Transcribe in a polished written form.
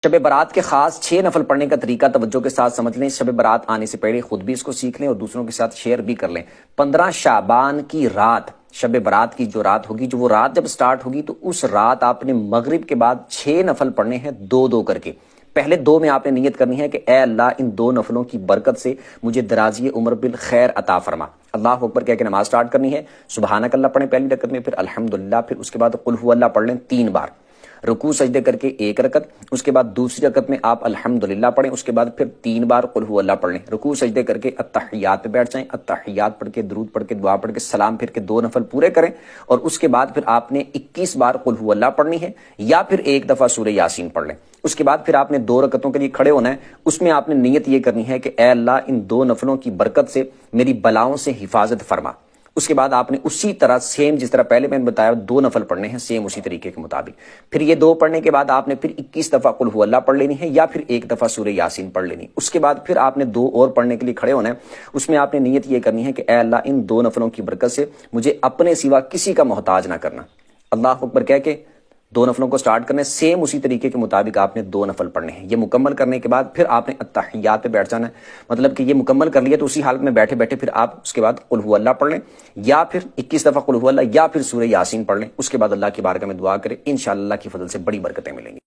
شب برات کے خاص 6 نفل پڑھنے کا طریقہ توجہ کے ساتھ سمجھ لیں۔ شب برات آنے سے پہلے خود بھی اس کو سیکھ لیں اور دوسروں کے ساتھ شیئر بھی کر لیں۔ 15 شعبان کی رات، شب برات کی جو رات ہوگی، جو وہ رات جب سٹارٹ ہوگی تو اس رات آپ نے مغرب کے بعد 6 نفل پڑھنے ہیں، 2 کر کے۔ پہلے 2 میں آپ نے نیت کرنی ہے کہ اے اللہ ان 2 نفلوں کی برکت سے مجھے درازی عمر بالخیر عطا فرما۔ اللہ اکبر کہہ کے نماز سٹارٹ کرنی ہے۔ سبحانک اللہ پڑھیں پہلی رکعت میں، پھر الحمدللہ، پھر اس کے بعد قل هو اللہ پڑھ لیں 3 بار، رکوع سجدے کر کے 1 رکعت، اس کے بعد دوسری رکعت میں آپ الحمدللہ پڑھیں، اس کے بعد پھر 3 بار قل هو اللہ پڑھ لیں، رکوع سجدے کر کے اتحیات پہ بیٹھ جائیں، اتحیات پڑھ کے درود پڑھ کے دعا پڑھ کے سلام پھر کے 2 نفل پورے کریں، اور اس کے بعد پھر آپ نے 21 بار قل هو اللہ پڑھنی ہے، یا پھر 1 دفعہ سورہ یاسین پڑھ لیں۔ اس کے بعد پھر آپ نے 2 رکعتوں کے لیے کھڑے ہونا ہے، اس میں آپ نے نیت یہ کرنی ہے کہ اے اللہ ان 2 نفلوں کی برکت سے میری بلاؤں سے حفاظت فرما۔ اس کے بعد آپ نے اسی طرح سیم جس طرح پہلے میں نے بتایا 2 نفل پڑھنے ہیں، سیم اسی طریقے کے مطابق۔ پھر یہ 2 پڑھنے کے بعد آپ نے پھر 21 دفعہ قل هو اللہ پڑھ لینی ہے، یا پھر 1 دفعہ سورہ یاسین پڑھ لینی۔ اس کے بعد پھر آپ نے 2 اور پڑھنے کے لیے کھڑے ہونا ہے، اس میں آپ نے نیت یہ کرنی ہے کہ اے اللہ ان 2 نفلوں کی برکت سے مجھے اپنے سوا کسی کا محتاج نہ کرنا۔ اللہ اکبر کہہ کے 2 نفلوں کو سٹارٹ کرنے، سیم اسی طریقے کے مطابق آپ نے 2 نفل پڑھنے ہیں۔ یہ مکمل کرنے کے بعد پھر آپ نے اتحیات پہ بیٹھ جانا ہے، مطلب کہ یہ مکمل کر لیا تو اسی حالت میں بیٹھے بیٹھے پھر آپ اس کے بعد قل هو اللہ پڑھ لیں، یا پھر 21 دفعہ قل هو اللہ، یا پھر سورہ یاسین پڑھ لیں۔ اس کے بعد اللہ کی بارگاہ میں دعا کریں، انشاءاللہ اللہ کی فضل سے بڑی برکتیں ملیں گی۔